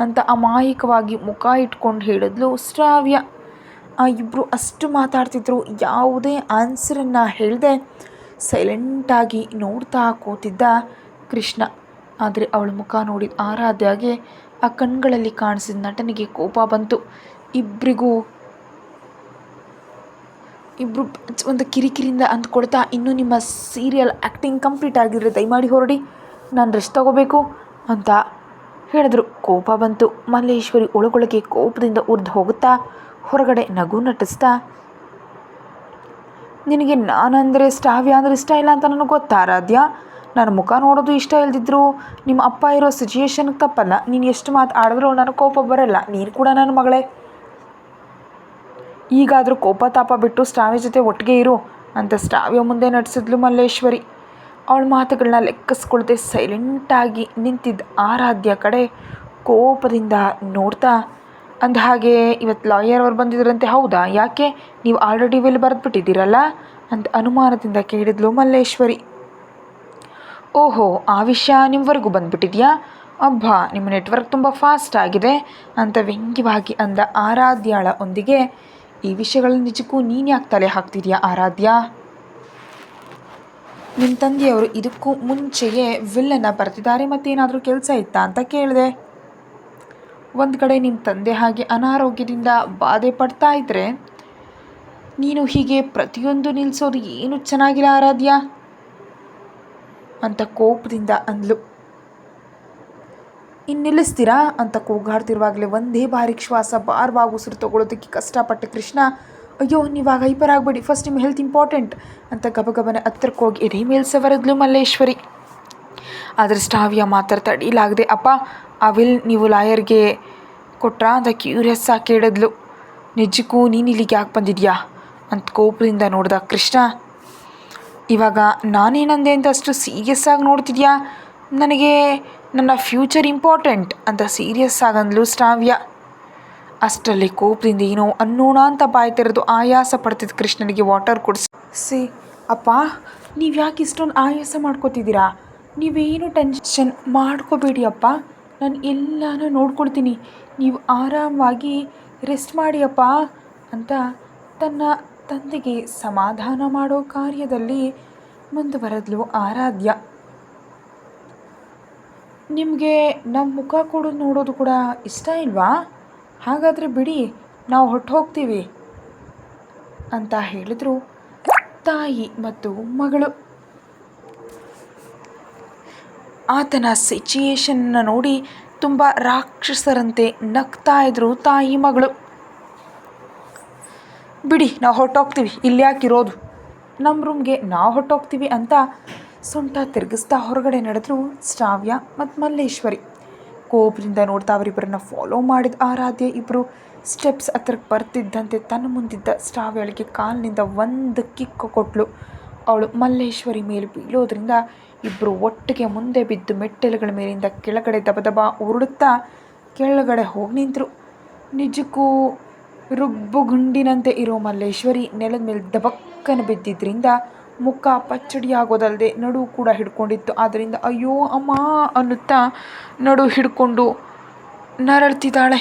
ಅಂತ ಅಮಾಯಕವಾಗಿ ಮುಖ ಇಟ್ಕೊಂಡು ಹೇಳಿದ್ಲು ಶ್ರಾವ್ಯ. ಆ ಇಬ್ಬರು ಅಷ್ಟು ಮಾತಾಡ್ತಿದ್ರು, ಯಾವುದೇ ಆನ್ಸರನ್ನು ಹೇಳದೆ ಸೈಲೆಂಟಾಗಿ ನೋಡ್ತಾ ಕೂತಿದ್ದ ಕೃಷ್ಣ. ಆದರೆ ಅವಳ ಮುಖ ನೋಡಿದ ಆರಾಧ್ಯಾಗೆ ಆ ಕಣ್ಗಳಲ್ಲಿ ಕಾಣಿಸಿದ ನಟನಿಗೆ ಕೋಪ ಬಂತು. ಇಬ್ಬರು ಒಂದು ಕಿರಿಕಿರಿಂದ ಅಂದ್ಕೊಳ್ತಾ, ಇನ್ನೂ ನಿಮ್ಮ ಸೀರಿಯಲ್ ಆ್ಯಕ್ಟಿಂಗ್ ಕಂಪ್ಲೀಟ್ ಆಗಿದ್ರೆ ದಯಮಾಡಿ ಹೊರಡಿ, ನಾನು ರೆಸ್ಟ್ ತಗೋಬೇಕು ಅಂತ ಹೇಳಿದ್ರು. ಕೋಪ ಬಂತು. ಮಲ್ಲೇಶ್ವರಿ ಒಳಗೊಳಗೆ ಕೋಪದಿಂದ ಉರಿದು ಹೋಗುತ್ತಾ ಹೊರಗಡೆ ನಗು ನಟಿಸ್ತಾ, ನಿನಗೆ ನಾನಂದರೆ ಶ್ರಾವ್ಯ ಅಂದರೆ ಇಷ್ಟ ಇಲ್ಲ ಅಂತ ನನಗೆ ಗೊತ್ತಾ ಆರಾಧ್ಯ. ನನ್ನ ಮುಖ ನೋಡೋದು ಇಷ್ಟ ಇಲ್ದಿದ್ರು ನಿಮ್ಮ ಅಪ್ಪ ಇರೋ ಸಿಚುಯೇಷನ್ಗೆ ತಪ್ಪಲ್ಲ. ನೀನು ಎಷ್ಟು ಮಾತು ಆಡಿದ್ರೂ ನನಗೆ ಕೋಪ ಬರೋಲ್ಲ. ನೀನು ಕೂಡ ನನ್ನ ಮಗಳೇ. ಈಗಾದರೂ ಕೋಪ ತಾಪ ಬಿಟ್ಟು ಶ್ರಾವ್ಯ ಜೊತೆ ಒಟ್ಟಿಗೆ ಇರು ಅಂತ ಶ್ರಾವ್ಯ ಮುಂದೆ ನಟಿಸಿದ್ಲು ಮಲ್ಲೇಶ್ವರಿ. ಅವಳ ಮಾತುಗಳನ್ನ ಲೆಕ್ಕಿಸ್ಕೊಳ್ದೆ ಸೈಲೆಂಟಾಗಿ ನಿಂತಿದ್ದ ಆರಾಧ್ಯ ಕಡೆ ಕೋಪದಿಂದ ನೋಡ್ತಾ ಅಂದ ಹಾಗೆ, ಇವತ್ತು ಲಾಯರ್ ಅವ್ರು ಬಂದಿದ್ರಂತೆ, ಹೌದಾ? ಯಾಕೆ, ನೀವು ಆಲ್ರೆಡಿ ವಿಲ್ ಬರೆದ್ಬಿಟ್ಟಿದ್ದೀರಲ್ಲ ಅಂತ ಅನುಮಾನದಿಂದ ಕೇಳಿದ್ಲು ಮಲ್ಲೇಶ್ವರಿ. ಓಹೋ, ಆ ವಿಷಯ ನಿಮ್ಮವರೆಗೂ ಬಂದುಬಿಟ್ಟಿದೆಯಾ? ಅಬ್ಬಾ, ನಿಮ್ಮ ನೆಟ್ವರ್ಕ್ ತುಂಬ ಫಾಸ್ಟ್ ಆಗಿದೆ ಅಂತ ವ್ಯಂಗ್ಯವಾಗಿ ಅಂದ ಆರಾಧ್ಯಾಳ ಒಂದಿಗೆ. ಈ ವಿಷಯಗಳನ್ನ ನಿಜಕ್ಕೂ ನೀನು ಯಾಕೆ ತಲೆ ಹಾಕ್ತಿದ್ಯಾ ಆರಾಧ್ಯ? ನಿಮ್ಮ ತಂದೆಯವರು ಇದಕ್ಕೂ ಮುಂಚೆಯೇ ವಿಲ್ಲನ್ನು ಬರೆದಿದ್ದಾರೆ, ಮತ್ತೇನಾದರೂ ಕೆಲಸ ಇತ್ತಾ ಅಂತ ಕೇಳಿದೆ. ಒಂದು ಕಡೆ ನಿಮ್ಮ ತಂದೆ ಹಾಗೆ ಅನಾರೋಗ್ಯದಿಂದ ಬಾಧೆ ಪಡ್ತಾ ಇದ್ದರೆ ನೀನು ಹೀಗೆ ಪ್ರತಿಯೊಂದು ನಿಲ್ಲಿಸೋದು ಏನು ಚೆನ್ನಾಗಿಲ್ಲ ಆರಾಧ್ಯ ಅಂತ ಕೋಪದಿಂದ ಅಂದ್ಲು. ಇನ್ನು ನಿಲ್ಲಿಸ್ತೀರಾ ಅಂತ ಕೂಗಾಡ್ತಿರುವಾಗಲೇ ಒಂದೇ ಬಾರಿಗೆ ಶ್ವಾಸ ಭಾರವಾಗಿ ಉಸಿರು ತಗೊಳ್ಳೋದಕ್ಕೆ ಕಷ್ಟಪಟ್ಟೆ ಕೃಷ್ಣ. ಅಯ್ಯೋ ನೀವಾಗ ಹೈಪರ್ ಆಗಬೇಡಿ, ಫಸ್ಟ್ ನಿಮ್ಮ ಹೆಲ್ತ್ ಇಂಪಾರ್ಟೆಂಟ್ ಅಂತ ಗಬಗಬನೆ ಹತ್ರಕ್ಕೆ ಹೋಗಿ ಎದೆ ಮೇಲೆ ಸವರಿದ್ಲು ಮಲ್ಲೇಶ್ವರಿ. ಆದರೆ ಶ್ರಾವ್ಯ ಮಾತ್ರ ತಡೀಲಾಗದೆ, ಅಪ್ಪ ಆ ವಿಲ್ ನೀವು ಲಾಯರ್ಗೆ ಕೊಟ್ರಾ ಅಂತ ಕ್ಯೂರಿಯಸ್ ಆಗಿ ಕೇಳಿದ್ಲು. ನಿಜಕ್ಕೂ ನೀನು ಇಲ್ಲಿಗೆ ಯಾಕೆ ಬಂದಿದ್ಯಾ ಅಂತ ಕೋಪದಿಂದ ನೋಡ್ದ ಕೃಷ್ಣ. ಇವಾಗ ನಾನೇನಂದೆ ಅಂತ ಅಷ್ಟು ಸೀರಿಯಸ್ ಆಗಿ ನೋಡ್ತಿದ್ಯಾ? ನನಗೆ ನನ್ನ ಫ್ಯೂಚರ್ ಇಂಪಾರ್ಟೆಂಟ್ ಅಂತ ಸೀರಿಯಸ್ ಆಗಂದ್ಲು ಶ್ರಾವ್ಯ. ಅಷ್ಟರಲ್ಲಿ ಕೋಪದಿಂದ ಏನೋ ಅನ್ನೋಣ ಅಂತ ಬಾಯಿ ತೆರೆದು ಆಯಾಸ ಪಡ್ತಿದ್ದ ಕೃಷ್ಣನಿಗೆ ವಾಟರ್ ಕುಡಿಸಿ, ಅಪ್ಪ ನೀವು ಯಾಕೆ ಇಷ್ಟೊಂದು ಆಯಾಸ ಮಾಡ್ಕೋತಿದ್ದೀರಾ? ನೀವೇನು ಟೆನ್ಷನ್ ಮಾಡ್ಕೋಬೇಡಿ ಅಪ್ಪ, ನಾನು ಎಲ್ಲನೂ ನೋಡ್ಕೊಳ್ತೀನಿ, ನೀವು ಆರಾಮವಾಗಿ ರೆಸ್ಟ್ ಮಾಡಿ ಅಪ್ಪ ಅಂತ ತನ್ನ ತಂದೆಗೆ ಸಮಾಧಾನ ಮಾಡೋ ಕಾರ್ಯದಲ್ಲಿ ಮುಂದುವರೆದ್ಲು ಆರಾಧ್ಯ. ನಿಮಗೆ ನಮ್ಮ ಮುಖ ಕೊಡೋದು ನೋಡೋದು ಕೂಡ ಇಷ್ಟ ಇಲ್ವಾ? ಹಾಗಾದರೆ ಬಿಡಿ, ನಾವು ಹೊರಟು ಹೋಗ್ತೀವಿ ಅಂತ ಹೇಳಿದ್ರು ತಾಯಿ ಮತ್ತು ಮಗಳು. ಆತನ ಸಿಚುಯೇಷನ್ನ ನೋಡಿ ತುಂಬ ರಾಕ್ಷಸರಂತೆ ನಗ್ತಾ ಇದ್ರು ತಾಯಿ ಮಗಳು. ಬಿಡಿ ನಾವು ಹೊರಟೋಗ್ತೀವಿ, ಇಲ್ಲಿ ಯಾಕಿರೋದು, ನಮ್ಮ ರೂಮ್ಗೆ ನಾವು ಹೊರಟೋಗ್ತೀವಿ ಅಂತ ಸೊಂಟ ತಿರುಗಿಸ್ತಾ ಹೊರಗಡೆ ನಡೆದ್ರು ಶ್ರಾವ್ಯ ಮತ್ತು ಮಲ್ಲೇಶ್ವರಿ. ಕೋಪದಿಂದ ನೋಡ್ತಾ ಅವರಿಬ್ಬರನ್ನ ಫಾಲೋ ಮಾಡಿದ ಆರಾಧ್ಯ ಇಬ್ಬರು ಸ್ಟೆಪ್ಸ್ ಹತ್ರಕ್ಕೆ ಬರ್ತಿದ್ದಂತೆ ತನ್ನ ಮುಂದಿದ್ದ ಶ್ರಾವ್ಯಳಿಗೆ ಕಾಲಿನಿಂದ ಒಂದು ಕಿಕ್ಕು ಕೊಟ್ಟಳು. ಅವಳು ಮಲ್ಲೇಶ್ವರಿ ಮೇಲೆ ಬೀಳೋದ್ರಿಂದ ಇಬ್ಬರು ಒಟ್ಟಿಗೆ ಮುಂದೆ ಬಿದ್ದು ಮೆಟ್ಟಲುಗಳ ಮೇಲಿಂದ ಕೆಳಗಡೆ ದಬದಬ ಉರುಳುತ್ತಾ ಕೆಳಗಡೆ ಹೋಗಿ ನಿಂತರು. ನಿಜಕ್ಕೂ ರುಬ್ಬುಗುಂಡಿನಂತೆ ಇರೋ ಮಲ್ಲೇಶ್ವರಿ ನೆಲದ ಮೇಲೆ ದಬಕ್ಕನ ಬಿದ್ದಿದ್ದರಿಂದ ಮುಖ ಪಚ್ಚಡಿಯಾಗೋದಲ್ಲದೆ ನಡು ಕೂಡ ಹಿಡ್ಕೊಂಡಿತ್ತು. ಆದ್ದರಿಂದ ಅಯ್ಯೋ ಅಮ್ಮ ಅನ್ನುತ್ತಾ ನಡು ಹಿಡ್ಕೊಂಡು ನರಳ್ತಿದ್ದಾಳೆ.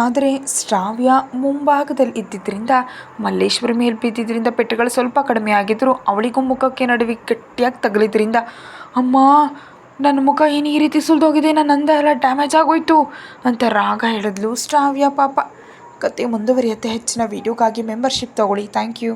ಆದರೆ ಶ್ರಾವ್ಯ ಮುಂಭಾಗದಲ್ಲಿ ಇದ್ದಿದ್ದರಿಂದ ಮಲ್ಲೇಶ್ವರಿ ಮೇಲೆ ಬಿದ್ದಿದ್ದರಿಂದ ಪೆಟ್ಟುಗಳು ಸ್ವಲ್ಪ ಕಡಿಮೆ ಆಗಿದ್ದರು. ಅವಳಿಗೂ ಮುಖಕ್ಕೆ ನಡುವೆ ಗಟ್ಟಿಯಾಗಿ ತಗಲಿದ್ರಿಂದ ಅಮ್ಮ ನನ್ನ ಮುಖ ಏನು ಈ ರೀತಿ ಸುಲಿದೋಗಿದೆ, ನನ್ನ ಅಂದ ಎಲ್ಲ ಡ್ಯಾಮೇಜ್ ಆಗೋಯ್ತು ಅಂತ ರಾಗ ಹೇಳಿದ್ಲು ಶ್ರಾವ್ಯ. ಪಾಪ ಕತೆ ಮುಂದುವರಿಯುತ್ತೆ. ಹೆಚ್ಚಿನ ವೀಡಿಯೋಗಾಗಿ ಮೆಂಬರ್ಶಿಪ್ ತಗೊಳ್ಳಿ. Thank you.